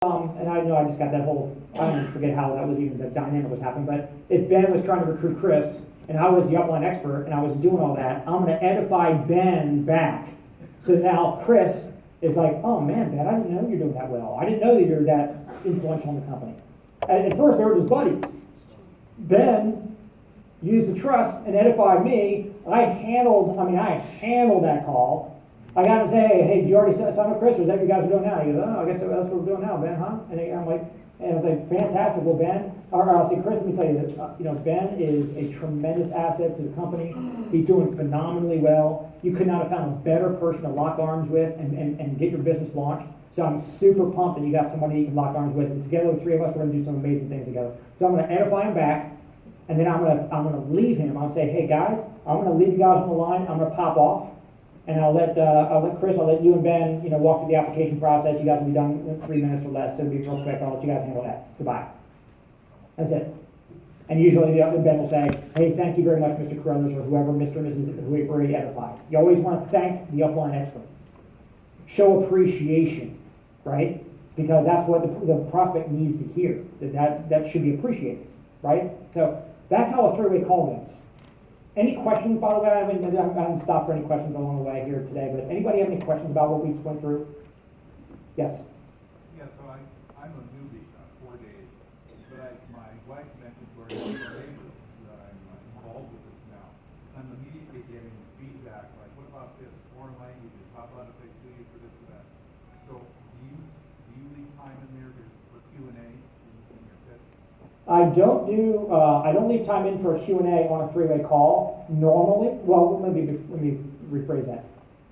And I know I just got that whole, I don't even forget how that was even, the dynamic was happening, but if Ben was trying to recruit Chris, and I was the upline expert, and I was doing all that, I'm gonna edify Ben back. So now Chris is like, oh man, Ben, I didn't know you're doing that well. I didn't know that you're that influential in the company. At first, they were just buddies. Ben used the trust and edified me. I handled that call. I got him to say, hey, did you already sign up Chris, or is that what you guys are doing now? He goes, oh, I guess that's what we're doing now, Ben, huh? I'm like, and I was like, fantastic. Well, Ben, or I'll say, Chris, let me tell you that, Ben is a tremendous asset to the company. He's doing phenomenally well. You could not have found a better person to lock arms with and get your business launched. So I'm super pumped that you got somebody you can lock arms with. And together, the three of us, we're going to do some amazing things together. So I'm going to edify him back, and then I'm going to leave him. I'll say, hey, guys, I'm going to leave you guys on the line. I'm going to pop off. And I'll let Chris, I'll let you and Ben, walk through the application process. You guys will be done in 3 minutes or less, so it'll be real quick. I'll let you guys handle that. Goodbye. That's it. And usually Ben will say, hey, thank you very much, Mr. Curruthers, or whoever, Mr. and Mrs. whoever you already edified. You always want to thank the upline expert. Show appreciation, right? Because that's what the prospect needs to hear. That should be appreciated, right? So that's how a three-way call goes. Any questions, by the way? I haven't stopped for any questions along the way here today, but anybody have any questions about what we just went through? Yes? Yeah, so I'm a newbie, 4 days, but my wife mentioned to our neighbors that I'm involved with this now. I'm immediately getting feedback, like, what about this? Foreign languages, how about if they sue you for this or that? So do you leave time in there for Q&A in your pitch? I don't leave time in for a Q&A on a three-way call normally. Well, let me rephrase that.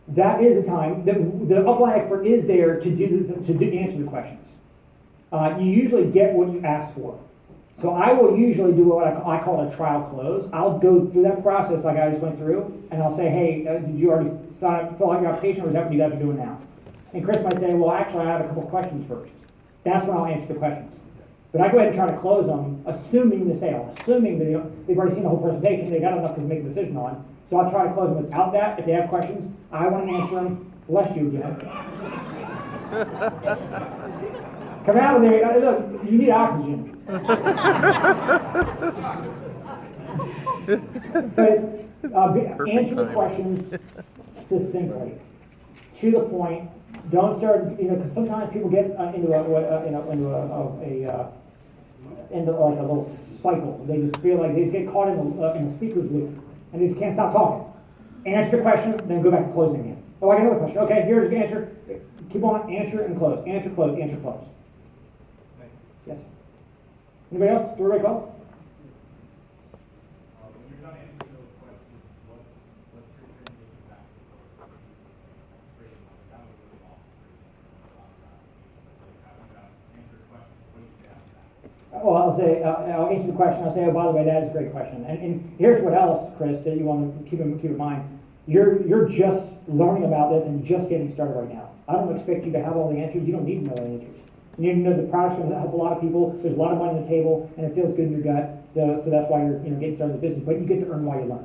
That is a time that the upline expert is there to answer the questions. You usually get what you ask for. So I will usually do what I call a trial close. I'll go through that process like I just went through, and I'll say, hey, did you already fill out your application, or is that what you guys are doing now? And Chris might say, well, actually, I have a couple questions first. That's when I'll answer the questions. But I go ahead and try to close them, assuming the sale, assuming that they've already seen the whole presentation, they got enough to make a decision on. So I'll try to close them without that. If they have questions, I want to answer them. Bless you again. Come out of there. Look, you need oxygen. But answer the questions succinctly, to the point. Don't start, because sometimes people get into like a little cycle. They just feel like they just get caught in the speaker's loop, and they just can't stop talking. Answer the question, then go back to closing again. Oh, I got another question. Okay, here's the answer. Keep on, answer and close. Answer, close, answer, close. Yes. Anybody else? Three-way close? When you're done answering those questions, what's your transition back to the presentation? That was really awesome. Having that answer questions, what do you say after that? Well, I'll answer the question. I'll say, oh, by the way, that is a great question. And here's what else, Chris, that you want to keep in mind. You're just learning about this and just getting started right now. I don't expect you to have all the answers. You don't need to know the answers. You need to know the product's going to help a lot of people. There's a lot of money on the table, and it feels good in your gut. So that's why you're getting started in the business. But you get to earn while you learn.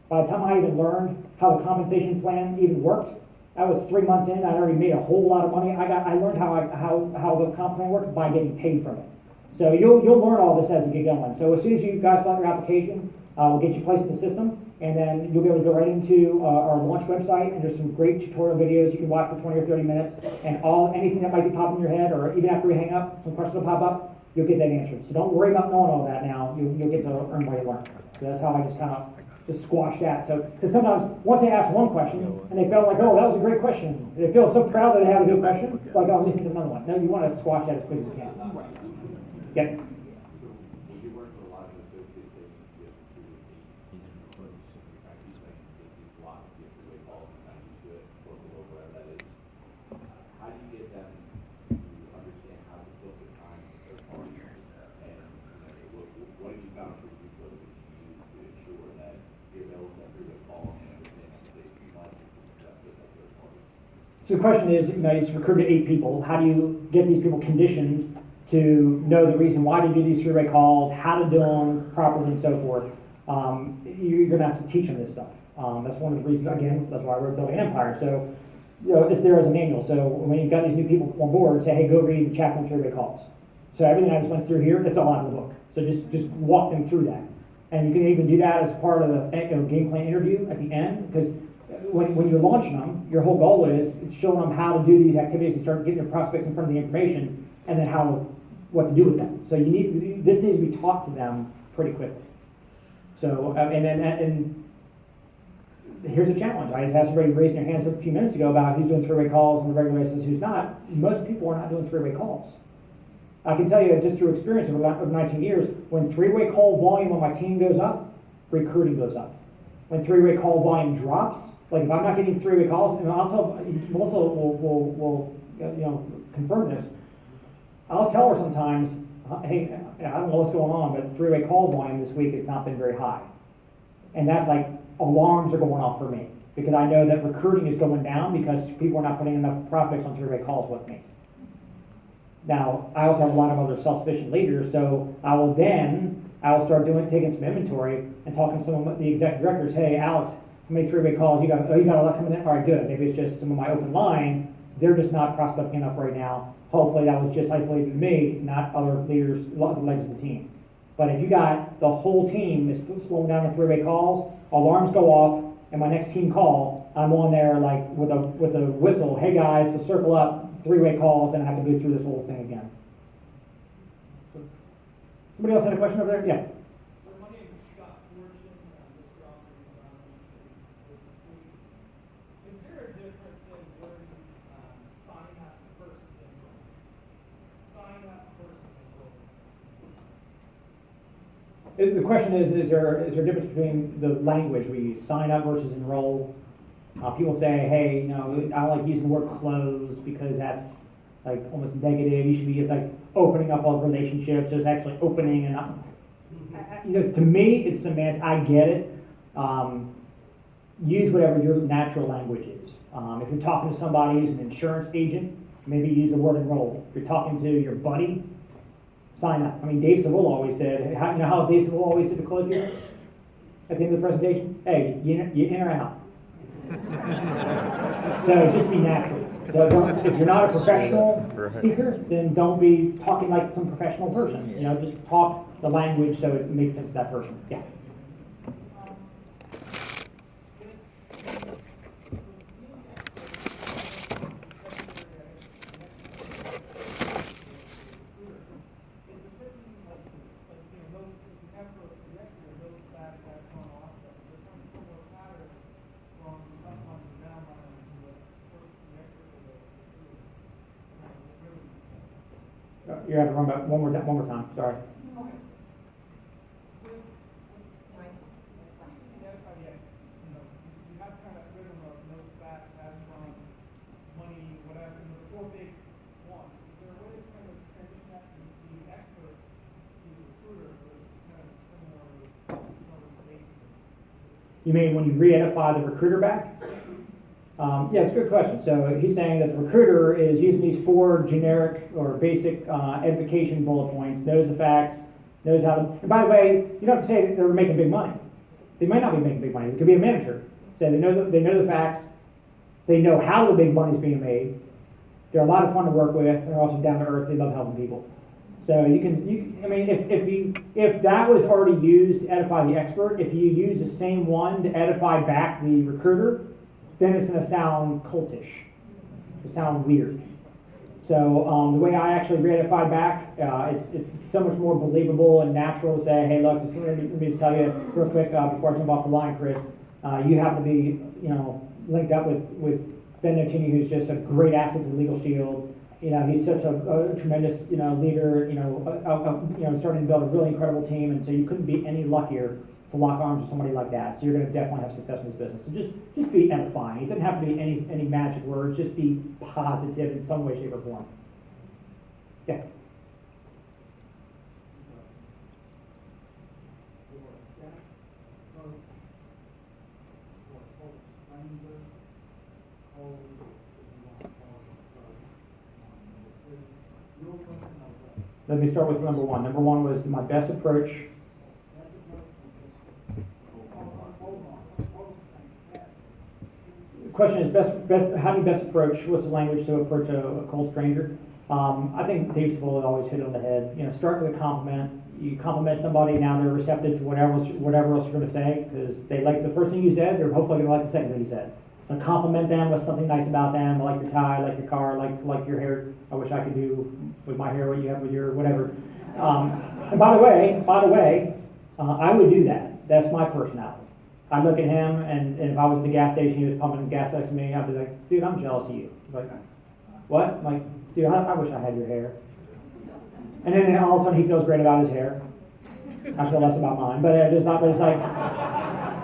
By the time I even learned how the compensation plan even worked, I was 3 months in. I'd already made a whole lot of money. I learned how the comp plan worked by getting paid from it. So you'll learn all this as you get going. So as soon as you guys fill out your application, we'll get you placed in the system, and then you'll be able to go right into our launch website, and there's some great tutorial videos you can watch for 20 or 30 minutes, and anything that might be popping in your head, or even after we hang up, some questions will pop up, you'll get that answered. So don't worry about knowing all that now. You'll get to earn while you learn. So that's how I just kind of just squash that. So, because sometimes once they ask one question and they felt like, oh, that was a great question, they feel so proud that they have a good question, like, oh, let me think of another one. No, you want to squash that as quick as you can. Yep. So you work with a lot of associates that you get through the philosophy of the way Paul kind of used to it, or whatever that is. How do you get them to understand how to book the time with their partner? And what have you found for people that you use to ensure that you're available for the call and understand how to say too much with that third party? So the question is, it's recruited 8 people. How do you get these people conditioned to know the reason why to do these three-way calls, how to do them properly, and so forth? You're going to have to teach them this stuff. That's one of the reasons, again, that's why we're building an empire. So it's there as a manual. So when you've got these new people on board, say, hey, go read the chapter on three-way calls. So everything I just went through here, it's all out of the book. So just walk them through that. And you can even do that as part of the game plan interview at the end, because when you're launching them, your whole goal is showing them how to do these activities and start getting your prospects in front of the information, and then what to do with them. So this needs to be taught to them pretty quickly. So and here's a challenge. I just asked everybody raising their hands a few minutes ago about who's doing three-way calls on a regular basis, who's not. Most people are not doing three-way calls. I can tell you just through experience over 19 years, when three-way call volume on my team goes up, recruiting goes up. When three-way call volume drops, like if I'm not getting three-way calls, and I'll tell Melissa will confirm this. I'll tell her sometimes, hey, I don't know what's going on, but three-way call volume this week has not been very high, and that's like alarms are going off for me because I know that recruiting is going down because people are not putting enough prospects on three-way calls with me. Now, I also have a lot of other self-sufficient leaders, so I will start taking some inventory and talking to some of the executive directors. Hey, Alex, how many three-way calls you got? Oh, you got a lot coming in? All right, good. Maybe it's just some of my open line. They're just not prospecting enough right now. Hopefully that was just isolated to me, not other leaders, other legs of the team. But if you got the whole team is slowing down the three-way calls, alarms go off, and my next team call, I'm on there like with a whistle. Hey guys, to circle up, three-way calls, and I have to go through this whole thing again. Somebody else had a question over there? Yeah. So my name is Scott Fortune. Mr. Operating Environment. Is there a difference in wording sign up versus enroll? Sign up versus enroll. The question is there a difference between the language we use, sign up versus enroll? People say, hey, I don't like using the word close because that's like almost negative. You should be like opening up all relationships. So it's actually opening and not. To me, it's semantic. I get it. Use whatever your natural language is. If you're talking to somebody who's an insurance agent, maybe use the word enroll. If you're talking to your buddy, sign up. I mean, Dave Seville always said, how Dave Seville always said to close people at the end of the presentation? Hey, you in or out? So just be natural. If you're not a professional speaker, then don't be talking like some professional person. Just talk the language so it makes sense to that person. Yeah. You have to run back one more time. Sorry. You mean when you re-edify the recruiter back? Yeah, it's a good question. So he's saying that the recruiter is using these 4 generic or basic edification bullet points, knows the facts, knows how to. And by the way, you don't have to say that they're making big money. They might not be making big money. It could be a manager. So they know the facts. They know how the big money's being made. They're a lot of fun to work with. They're also down to earth. They love helping people. So you can. I mean, if that was already used to edify the expert, if you use the same one to edify back the recruiter, then it's going to sound cultish. It'll sound weird. So the way I actually re-edify back, it's so much more believable and natural to say, hey, look, let me just tell you real quick before I jump off the line, Chris. You happen to be, linked up with Ben Notini, who's just a great asset to Legal Shield. He's such a tremendous, leader. Starting to build a really incredible team, and so you couldn't be any luckier to lock arms with somebody like that. So you're going to definitely have success in this business. So just be edifying. It doesn't have to be any magic words. Just be positive in some way, shape, or form. Yeah. Let me start with number 1. Number 1 was my best approach. question is how do you best approach, what's the language to approach a cold stranger? I think Dave Civil always hit it on the head. Start with a compliment. You compliment somebody, now they're receptive to whatever else you're going to say, because they like the first thing you said, they're hopefully going to like the second thing you said. So compliment them with something nice about them. I like your tie, I like your car, like your hair. I wish I could do with my hair what you have with your whatever. And by the way, I would do that. That's my personality. I'd look at him, and if I was at the gas station, he was pumping gas next to me, I'd be like, dude, I'm jealous of you. Like, what? I'm like, dude, I wish I had your hair. And then all of a sudden he feels great about his hair. I feel less about mine, but it's like,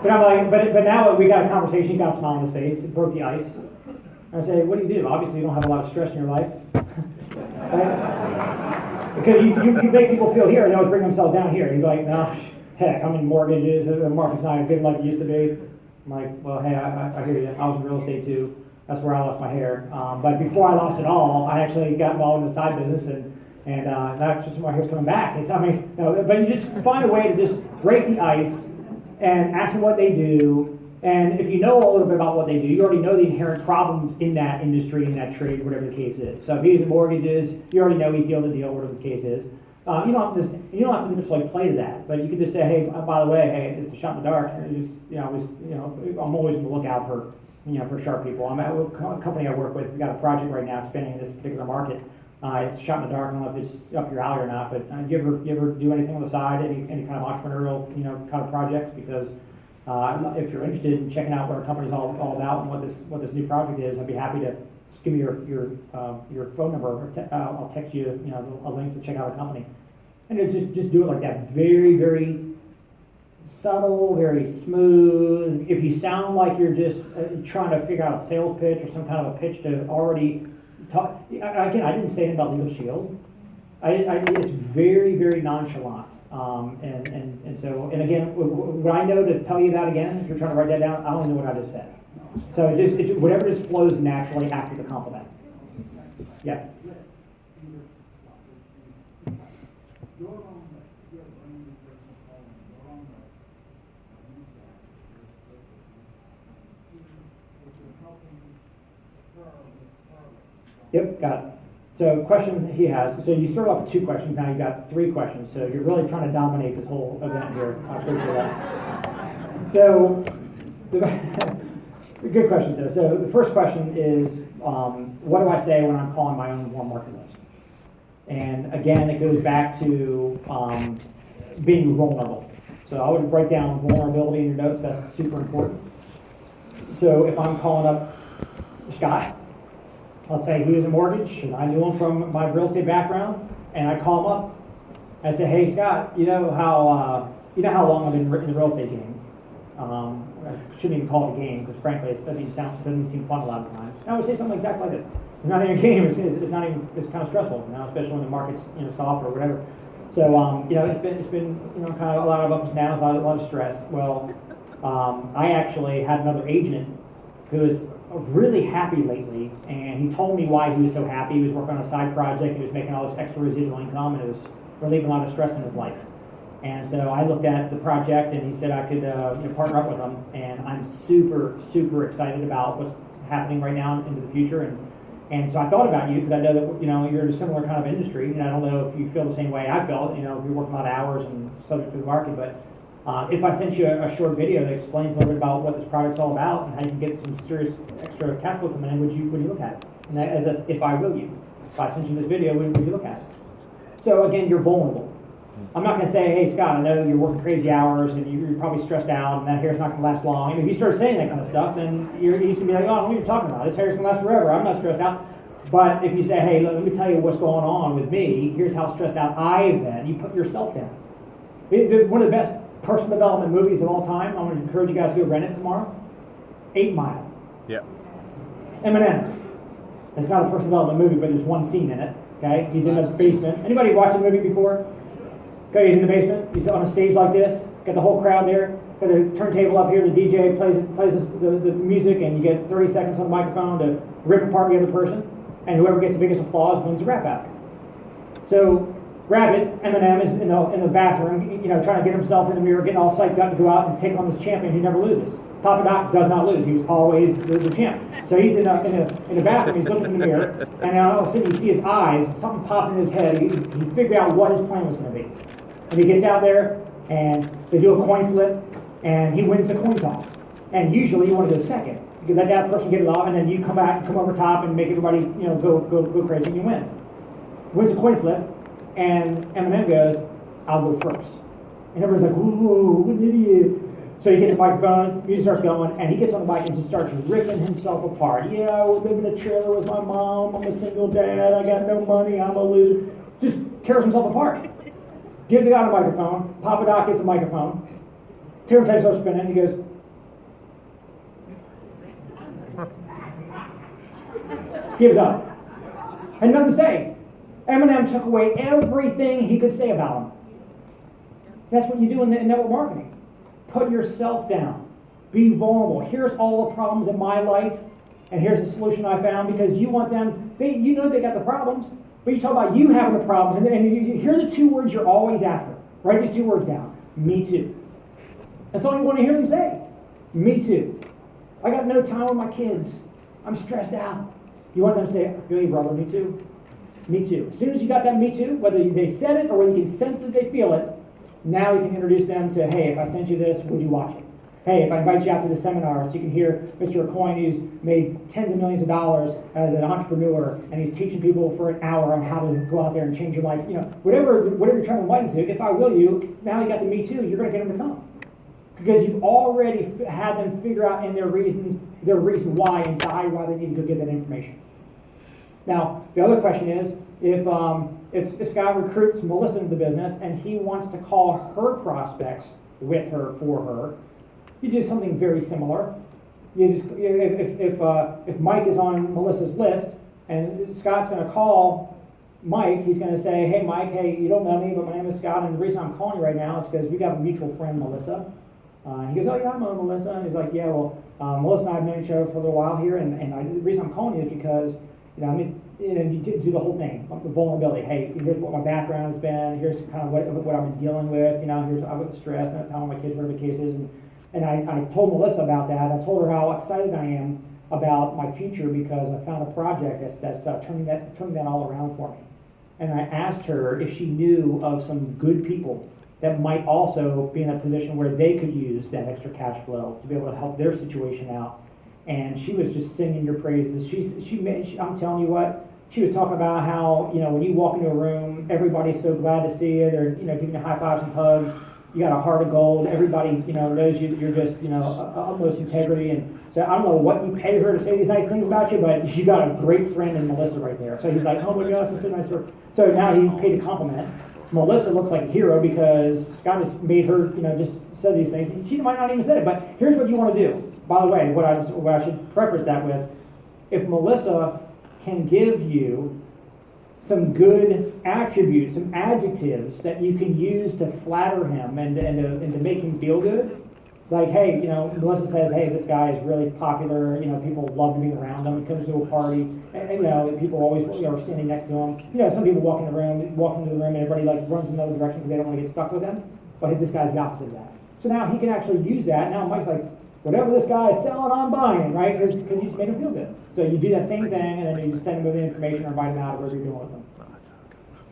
but I'm like, but now we got a conversation. He's got a smile on his face. It broke the ice. And I say, what do you do? Obviously, you don't have a lot of stress in your life, right? Because you make people feel here, and they always bring themselves down here. You're like, no, heck, I'm in mortgages. The market's not good like it used to be. I'm like, well, hey, I hear you. I was in real estate too. That's where I lost my hair. But before I lost it all, I actually got involved in the side business, and that's just my hair's coming back. But you just find a way to just break the ice and ask them what they do. And if you know a little bit about what they do, you already know the inherent problems in that industry, in that trade, whatever the case is. So if he's in mortgages, you already know he's deal to deal, whatever the case is. You don't have to just like play to that, but you can just say, hey, by the way, hey, it's a shot in the dark. I'm always on the lookout for sharp people. I'm at a company I work with. We got a project right now expanding in this particular market. It's a shot in the dark. I don't know if it's up your alley or not, but you ever do anything on the side, any kind of entrepreneurial kind of projects? Because if you're interested in checking out what our company's all about and what this new project is, I'd be happy to just give me your phone number. Or I'll text you a link to check out our company, and just do it like that, very very subtle, very smooth. If you sound like you're just trying to figure out a sales pitch or some kind of a pitch to already talk, again, I didn't say anything about Legal Shield. It's very very nonchalant. And again, would I know to tell you that again? If you're trying to write that down, I don't know what I just said. So it whatever just flows naturally after the compliment. Yeah. Yep, got it. So question he has, so you started off with 2 questions, now you've got 3 questions, so you're really trying to dominate this whole event here. I appreciate that. So, good questions though. So the first question is, what do I say when I'm calling my own warm market list? And again, it goes back to being vulnerable. So I would write down vulnerability in your notes, that's super important. So if I'm calling up Scott, I'll say he was a mortgage, and I knew him from my real estate background, and I call him up. I say, hey Scott, you know how long I've been in the real estate game. I shouldn't even call it a game because frankly, it doesn't seem fun a lot of times. And I would say something exactly like this: it's not even a game. It's not even. It's kind of stressful, especially when the market's soft or whatever. So it's been kind of a lot of ups and downs, a lot of stress. Well, I actually had another agent who was really happy lately, and he told me why he was so happy. He was working on a side project, he was making all this extra residual income, and it was relieving a lot of stress in his life. And so I looked at the project, and he said I could partner up with him, and I'm super, super excited about what's happening right now into the future. And so I thought about you because I know that you're in a similar kind of industry, and I don't know if you feel the same way I felt. If you're working a lot of hours and subject to the market, but if I sent you a short video that explains a little bit about what this product's all about and how you can get some serious extra cash flow coming in, would you look at it? And that, if I will you. If I sent you this video, would you look at it? So again, you're vulnerable. I'm not going to say, hey Scott, I know you're working crazy hours and you're probably stressed out and that hair's not going to last long. And if you start saying that kind of stuff, then he's going to be like, oh, I don't know what you're talking about. This hair's going to last forever. I'm not stressed out. But if you say, hey, let me tell you what's going on with me. Here's how stressed out I've been. You put yourself down. One of the best personal development movies of all time. I'm going to encourage you guys to go rent it tomorrow. 8 Mile. Yeah. Eminem. It's not a personal development movie, but there's one scene in it. Okay, he's in the basement. Anybody watched the movie before? Okay, he's in the basement. He's on a stage like this. Got the whole crowd there. Got a turntable up here. The DJ plays the music, and you get 30 seconds on the microphone to rip apart the other person, and whoever gets the biggest applause wins the rap battle. So. Grab it. Eminem is in the bathroom, trying to get himself in the mirror, getting all psyched up to go out and take on this champion who never loses. Papa Doc does not lose. He was always the champ. So he's in the bathroom, he's looking in the mirror, and all of a sudden you see his eyes, something popping in his head. He figured out what his plan was going to be. And he gets out there, and they do a coin flip, and he wins the coin toss. And usually you want to go second. You let that person get it off, and then you come back, come over top, and make everybody go crazy, and you win. Wins a coin flip, and Eminem goes, "I'll go first." And everybody's like, "Whoa, what an idiot!" So he gets a microphone, music starts going, and he gets on the mic and just starts ripping himself apart. Yeah, I live in a trailer with my mom. I'm a single dad. I got no money. I'm a loser. Just tears himself apart. Gives the guy the microphone. Papa Doc gets a microphone. Turntable starts spinning. And he goes, gives up. Had nothing to say. Eminem took away everything he could say about him. That's what you do in network marketing. Put yourself down. Be vulnerable. Here's all the problems in my life, and here's the solution I found, because you want them, you know they got the problems, but you talk about you having the problems, and you hear the two words you're always after. Write these two words down. Me too. That's all you want to hear them say. Me too. I got no time with my kids. I'm stressed out. You want them to say, I feel you, brother, me too. Me too. As soon as you got that me too, whether they said it or whether you can sense that they feel it, now you can introduce them to, hey, if I sent you this, would you watch it? Hey, if I invite you out to the seminar so you can hear Mr. Acoin, who's made tens of millions of dollars as an entrepreneur, and he's teaching people for an hour on how to go out there and change your life. Whatever you're trying to invite them to, if I will you, now you got the me too, you're going to get them to come. Because you've already had them figure out in their reason why inside why they need to go get that information. Now, the other question is, if Scott recruits Melissa into the business and he wants to call her prospects with her, for her, you do something very similar. If Mike is on Melissa's list and Scott's going to call Mike, he's going to say, hey Mike, hey, you don't know me, but my name is Scott, and the reason I'm calling you right now is because we got a mutual friend, Melissa. He goes, oh yeah, I know Melissa. And he's like, yeah, well, Melissa and I have known each other for a little while here, and the reason I'm calling you is because, you do the whole thing, the vulnerability. Hey, here's what my background has been. Here's kind of what I've been dealing with. Here's I've got stress, not telling my kids whatever the case is. And I told Melissa about that. I told her how excited I am about my future because I found a project that's turning that all around for me. And I asked her if she knew of some good people that might also be in a position where they could use that extra cash flow to be able to help their situation out. And she was just singing your praises. I'm telling you what, she was talking about how, when you walk into a room, everybody's so glad to see you. They're, giving you high fives and hugs. You got a heart of gold. Everybody, knows you're just, utmost integrity. And so I don't know what you pay her to say these nice things about you, but you got a great friend in Melissa right there. So he's like, oh my gosh, that's so nice of her. So now he's paid a compliment. Melissa looks like a hero because Scott just made her, just said these things. She might not even say it, but here's what you want to do. By the way, what I should preface that with, if Melissa can give you some good attributes, some adjectives that you can use to flatter him and to make him feel good, like, hey, Melissa says, hey, this guy is really popular, people love to be around him, he comes to a party, and people always are standing next to him. Some people walk into the room, and everybody runs in another direction because they don't want to get stuck with him. But hey, this guy's the opposite of that. So now he can actually use that. Now Mike's like, whatever this guy is selling, I'm buying, right? Because you just made him feel good. So you do that same thing, and then you just send him with the information or invite him out or whatever you're doing with him.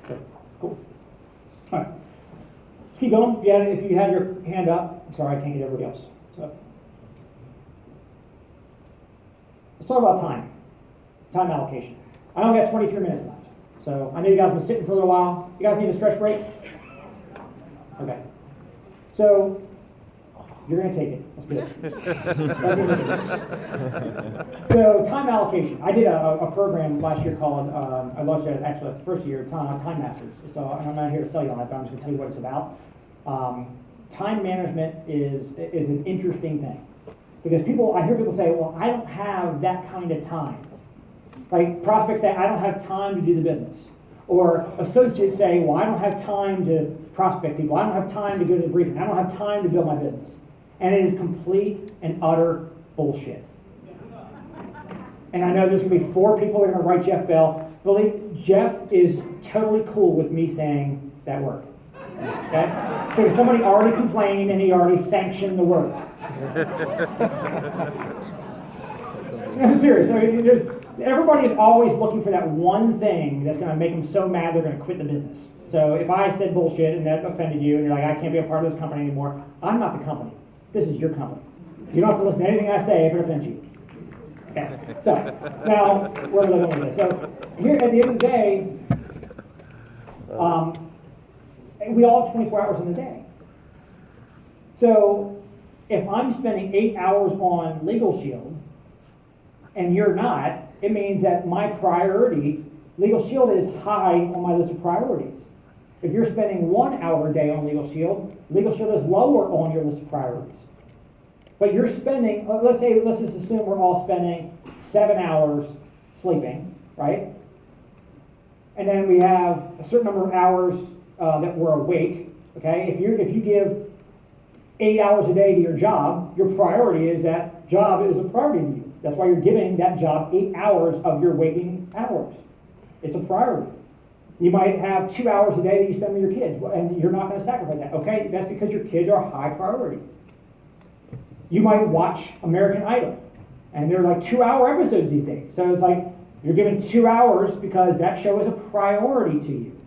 So, cool. All right. Let's keep going. If you had your hand up, I'm sorry, I can't get everybody else. So let's talk about time allocation. I only got 23 minutes left. So I know you guys have been sitting for a little while. You guys need a stretch break? Okay. So you're going to take it. That's good. So time allocation. I did a program last year called, I launched it actually the first year, Time Masters. So I'm not here to sell you on that, but I'm just going to tell you what it's about. Time management is an interesting thing. Because I hear people say, well, I don't have that kind of time. Like prospects say, I don't have time to do the business. Or associates say, well, I don't have time to prospect people. I don't have time to go to the briefing. I don't have time to build my business. And it is complete and utter bullshit. And I know there's going to be 4 people that are going to write Jeff Bell. Believe Jeff is totally cool with me saying that word. Okay? Because somebody already complained and he already sanctioned the work. No, I'm serious. I mean, everybody is always looking for that one thing that's going to make them so mad they're going to quit the business. So if I said bullshit and that offended you and you're like, I can't be a part of this company anymore, I'm not the company. This is your company. You don't have to listen to anything I say if it offends you. Okay. So now where are we going with this? So here at the end of the day, we all have 24 hours in the day. So if I'm spending 8 hours on Legal Shield and you're not, it means that my priority, Legal Shield is high on my list of priorities. If you're spending 1 hour a day on Legal Shield is lower on your list of priorities. But you're spending, let's just assume we're all spending 7 hours sleeping, right? And then we have a certain number of hours that we're awake, okay? If you give 8 hours a day to your job, your priority is that job is a priority to you. That's why you're giving that job 8 hours of your waking hours. It's a priority. You might have 2 hours a day that you spend with your kids, and you're not going to sacrifice that, okay? That's because your kids are a high priority. You might watch American Idol, and they're like 2-hour episodes these days. So it's like you're giving 2 hours because that show is a priority to you.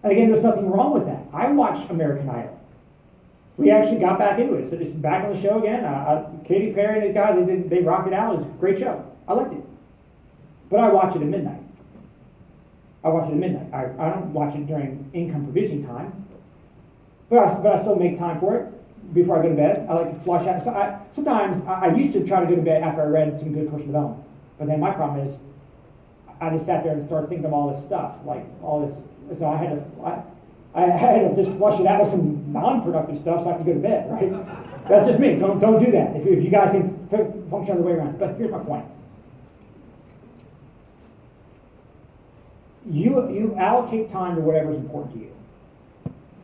And again, there's nothing wrong with that. I watch American Idol. We actually got back into it. So it's back on the show again. Katy Perry and these guys, they rocked it out. It was a great show. I liked it. But I watch it at midnight. I don't watch it during income producing time. But I still make time for it before I go to bed. I like to flush out. So sometimes I used to try to go to bed after I read some good personal development. But then my problem is I just sat there and started thinking of all this stuff, like all this. So I had to just flush it out with some non-productive stuff so I could go to bed, right? That's just me. Don't do that. If you guys can function the way around. But here's my point. You allocate time to whatever's important to you.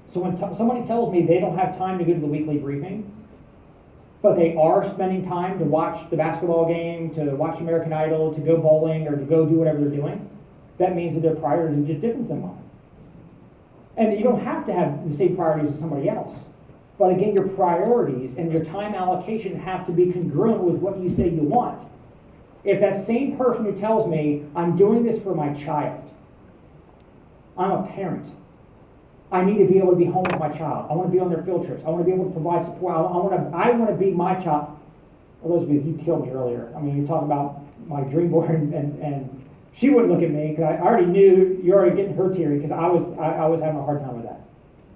So when somebody tells me they don't have time to go to the weekly briefing, but they are spending time to watch the basketball game, to watch American Idol, to go bowling, or to go do whatever they're doing, that means that their priorities are just different than mine. And you don't have to have the same priorities as somebody else. But again, your priorities and your time allocation have to be congruent with what you say you want. If that same person who tells me, I'm doing this for my child, I'm a parent, I need to be able to be home with my child, I want to be on their field trips, I want to be able to provide support, I want to be my child. Well, Elizabeth, you killed me earlier. I mean, you talk about my dream board and she wouldn't look at me because I already knew you're already getting her teary because I was having a hard time with that.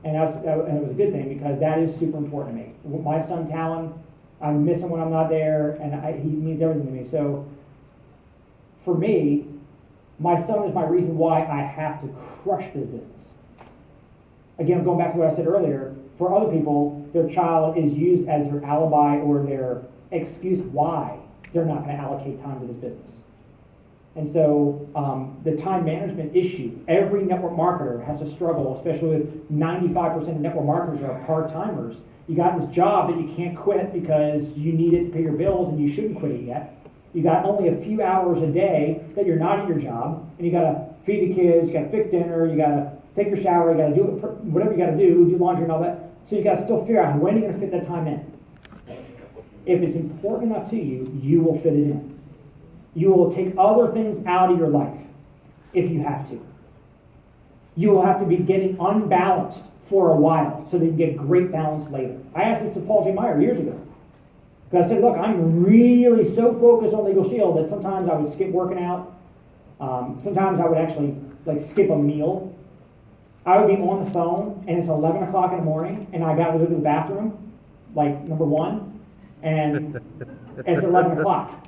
And it was a good thing because that is super important to me. My son Talon, I miss him when I'm not there, and he means everything to me. So for me, my son is my reason why I have to crush this business. Again, going back to what I said earlier, for other people, their child is used as their alibi or their excuse why they're not going to allocate time to this business. And so the time management issue, every network marketer has to struggle, especially with 95% of network marketers are part-timers. You got this job that you can't quit because you need it to pay your bills and you shouldn't quit it yet. You got only a few hours a day that you're not at your job, and you got to feed the kids, you got to fix dinner, you got to take your shower, you got to do whatever you got to do laundry and all that. So you got to still figure out when you're going to fit that time in. If it's important enough to you, you will fit it in. You will take other things out of your life if you have to. You will have to be getting unbalanced for a while so that you get great balance later. I asked this to Paul J. Meyer years ago. Because I said, look, I'm really so focused on Legal Shield that sometimes I would skip working out. Sometimes I would actually skip a meal. I would be on the phone and it's 11 o'clock in the morning and I got to go to the bathroom, number one, and it's 11 o'clock.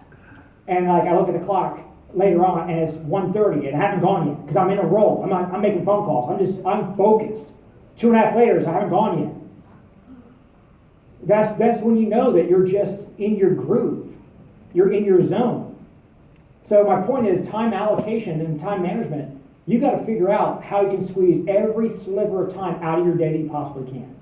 And I look at the clock later on, and it's 1:30, and I haven't gone yet because I'm in a roll. I'm making phone calls. I'm focused. 2.5 later, I haven't gone yet. That's when you know that you're just in your groove. You're in your zone. So my point is time allocation and time management. You got to figure out how you can squeeze every sliver of time out of your day that you possibly can.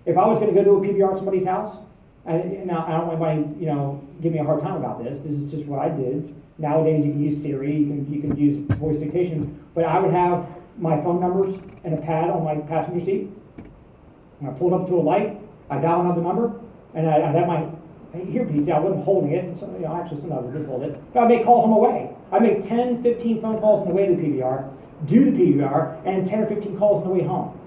If I was going to go do a PBR at somebody's house. Now, I don't want anybody, give me a hard time about this. This is just what I did. Nowadays, you can use Siri, you can use voice dictation. But I would have my phone numbers and a pad on my passenger seat, And I pulled up to a light, I dialed another number, and I had my earpiece, I wasn't holding it, and so, actually sometimes I did hold it, but I make calls on my way. I make 10, 15 phone calls on the way to the PBR, do the PBR, and 10 or 15 calls on the way home.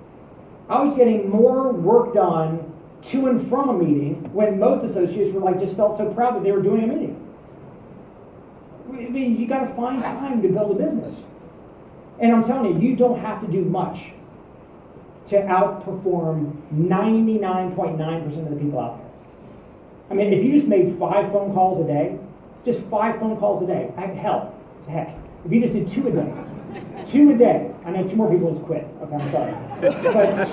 I was getting more work done to and from a meeting when most associates were just felt so proud that they were doing a meeting. I mean, you gotta find time to build a business. And I'm telling you, you don't have to do much to outperform 99.9% of the people out there. I mean, if you just made 5 phone calls a day, just 5 phone calls a day, heck, if you just did 2 a day, 2 a day, I know 2 more people just quit, okay, I'm sorry. But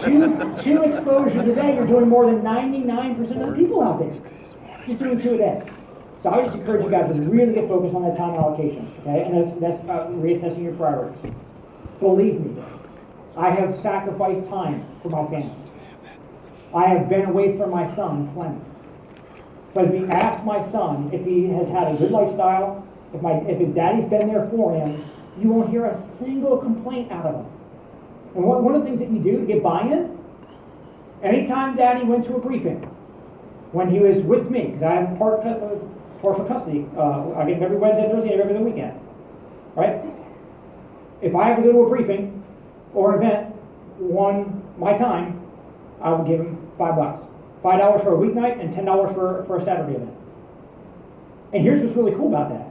two exposures a day, you're doing more than 99% of the people out there. Just doing 2 a day. So I just encourage you guys to really get focused on that time allocation, okay? And that's reassessing your priorities. Believe me, I have sacrificed time for my family. I have been away from my son plenty. But if you ask my son if he has had a good lifestyle, if his daddy's been there for him, you won't hear a single complaint out of him. And one of the things that you do to get buy-in, anytime daddy went to a briefing, when he was with me, because I have partial custody, I get him every Wednesday, Thursday, every other weekend, right? If I have to go to a briefing or an event, my time, I would give him $5. $5 for a weeknight and $10 for a Saturday event. And here's what's really cool about that.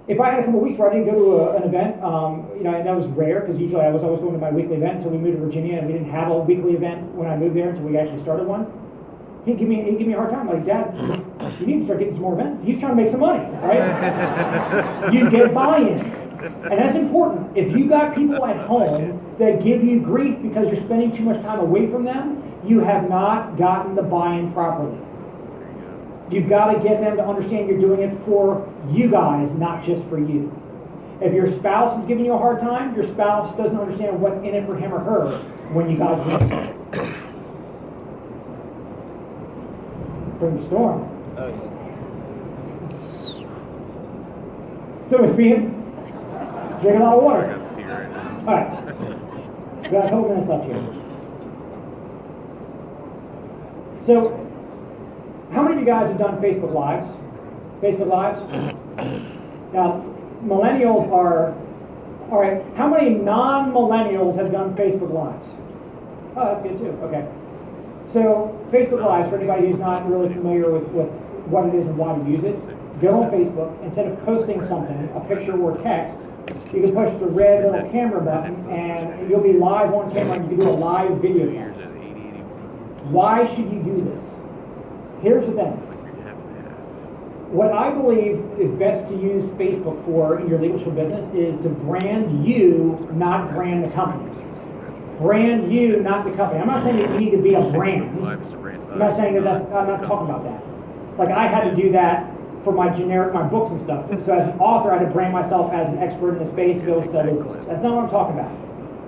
If I had a couple of weeks where I didn't go to an event, and that was rare because usually I was always going to my weekly event until we moved to Virginia, and we didn't have a weekly event when I moved there until we actually started one. He'd give me a hard time, like, Dad, you need to start getting some more events. He's trying to make some money, right? You get buy-in. And that's important. If you got people at home that give you grief because you're spending too much time away from them, you have not gotten the buy-in properly. You've got to get them to understand you're doing it for you guys, not just for you. If your spouse is giving you a hard time, your spouse doesn't understand what's in it for him or her when you guys win. Bring the storm. So much being. Drink a lot of water. All right. We've got a couple minutes left here. So, how many of you guys have done Facebook Lives? Facebook Lives? Now, millennials are, all right, how many non-millennials have done Facebook Lives? Oh, that's good too, okay. So, Facebook Lives, for anybody who's not really familiar with what it is and why to use it, go on Facebook, instead of posting something, a picture or text, you can push the red little camera button and you'll be live on camera and you can do a live video cast. Why should you do this? Here's the thing. What I believe is best to use Facebook for in your leadership business is to brand you, not brand the company. Brand you, not the company. I'm not saying that you need to be a brand. I'm not saying I'm not talking about that. Like I had to do that for my books and stuff. So as an author, I had to brand myself as an expert in the space to be able to sell those books. That's not what I'm talking about.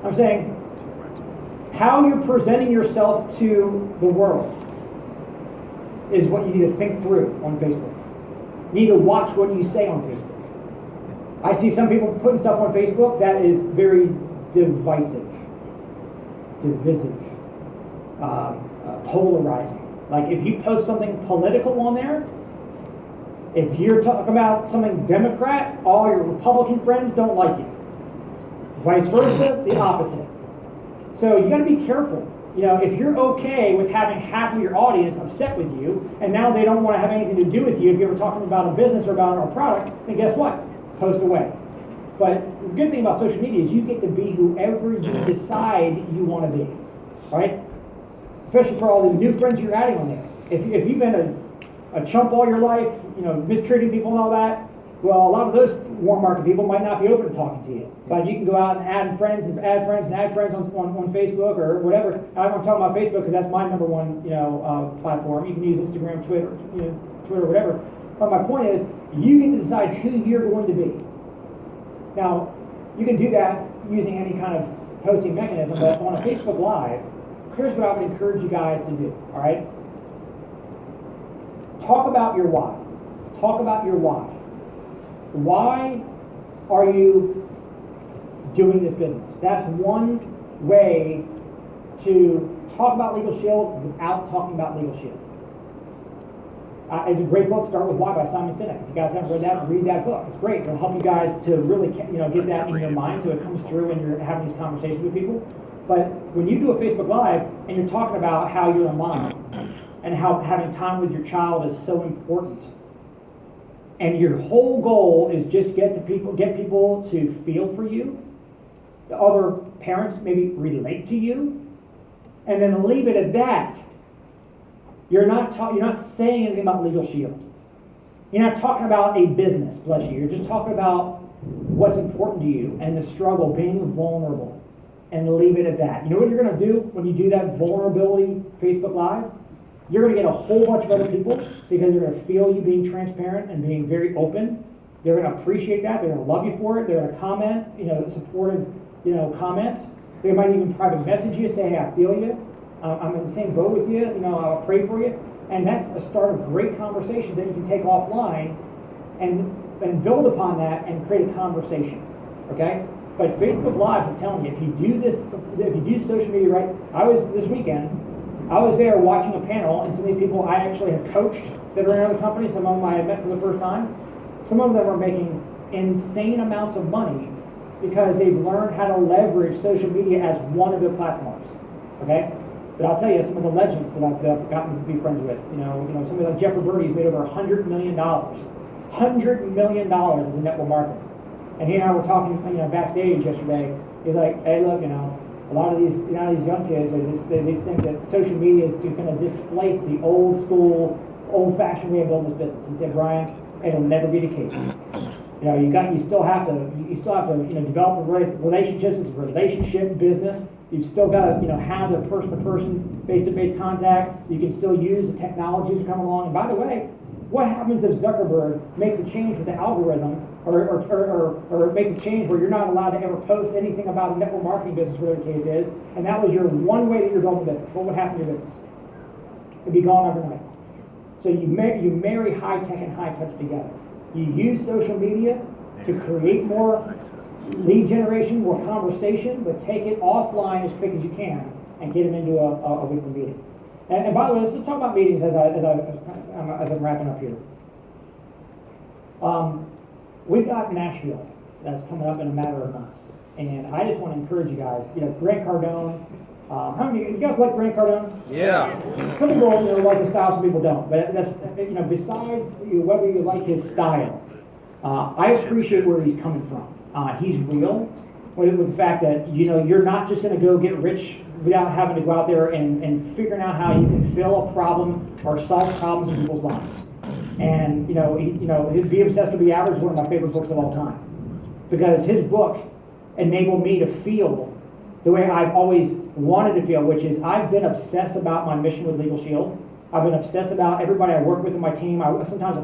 I'm saying how you're presenting yourself to the world is what you need to think through on Facebook. You need to watch what you say on Facebook. I see some people putting stuff on Facebook that is very divisive, polarizing. Like if you post something political on there, if you're talking about something Democrat, all your Republican friends don't like you. Vice versa, the opposite. So you got to be careful. If you're okay with having half of your audience upset with you, and now they don't want to have anything to do with you if you're ever talking about a business or about a product, then guess what? Post away. But the good thing about social media is you get to be whoever you decide you want to be, right? Especially for all the new friends you're adding on there. If you've been a chump all your life, mistreating people and all that, well, a lot of those warm market people might not be open to talking to you. But you can go out and add friends on Facebook or whatever. I'm talking about Facebook because that's my number one, platform. You can use Instagram, Twitter, whatever. But my point is, you get to decide who you're going to be. Now, you can do that using any kind of posting mechanism, but on a Facebook Live, here's what I would encourage you guys to do, all right? Talk about your why. Talk about your why. Why are you doing this business? That's one way to talk about Legal Shield without talking about Legal Shield. It's a great book, Start With Why by Simon Sinek. If you guys haven't read that, read that book. It's great. It'll help you guys to really get that in your mind so it comes through when you're having these conversations with people. But when you do a Facebook Live and you're talking about how you're a mom and how having time with your child is so important, and your whole goal is just get people to feel for you, the other parents maybe relate to you, and then leave it at that. You're not saying anything about Legal Shield. You're not talking about a business, bless you. You're just talking about what's important to you and the struggle, being vulnerable, and leave it at that. You know what you're going to do when you do that vulnerability Facebook Live? You're going to get a whole bunch of other people because they're going to feel you being transparent and being very open. They're going to appreciate that. They're going to love you for it. They're going to comment, supportive, comments. They might even private message you, say, hey, I feel you. I'm in the same boat with you. I'll pray for you. And that's the start of great conversations that you can take offline and build upon that and create a conversation. Okay? But Facebook Live, I'm telling you, if you do social media right, this weekend, I was there watching a panel, and some of these people I actually have coached that are in other companies. Some of them I had met for the first time. Some of them are making insane amounts of money because they've learned how to leverage social media as one of their platforms. Okay? But I'll tell you, some of the legends that I've gotten to be friends with, somebody like Jeffrey Birdie's made over $100 million. $100 million as a network marketer. And he and I were talking, backstage yesterday. He's like, hey, look, a lot of these, these young kids, they just think that social media is going to displace the old school, old-fashioned way of building this business. He said, Brian, it'll never be the case. You still have to develop relationships. It's a relationship business. You've still got to have the person-to-person, face-to-face contact. You can still use the technologies that come along. And by the way, what happens if Zuckerberg makes a change with the algorithm, or makes a change where you're not allowed to ever post anything about a network marketing business, whatever the case is, and that was your one way that you're building a business? What would happen to your business? It'd be gone overnight. So you marry high tech and high touch together. You use social media to create more lead generation, more conversation, but take it offline as quick as you can and get them into a weekly meeting. And by the way, let's just talk about meetings as I'm wrapping up here. We've got Nashville that's coming up in a matter of months, and I just want to encourage you guys. Grant Cardone. How many you guys like Grant Cardone? Yeah. Some people like his style, some people don't. But that's besides whether you like his style, I appreciate where he's coming from. He's real with the fact that you're not just going to go get rich without having to go out there and figuring out how you can fill a problem or solve problems in people's lives. And Be Obsessed or Be Average is one of my favorite books of all time, because his book enabled me to feel the way I've always wanted to feel, which is I've been obsessed about my mission with Legal Shield. I've been obsessed about everybody I work with in my team. Most of the time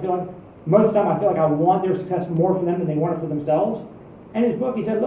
I feel like I want their success more for them than they want it for themselves. And his book, he said, look,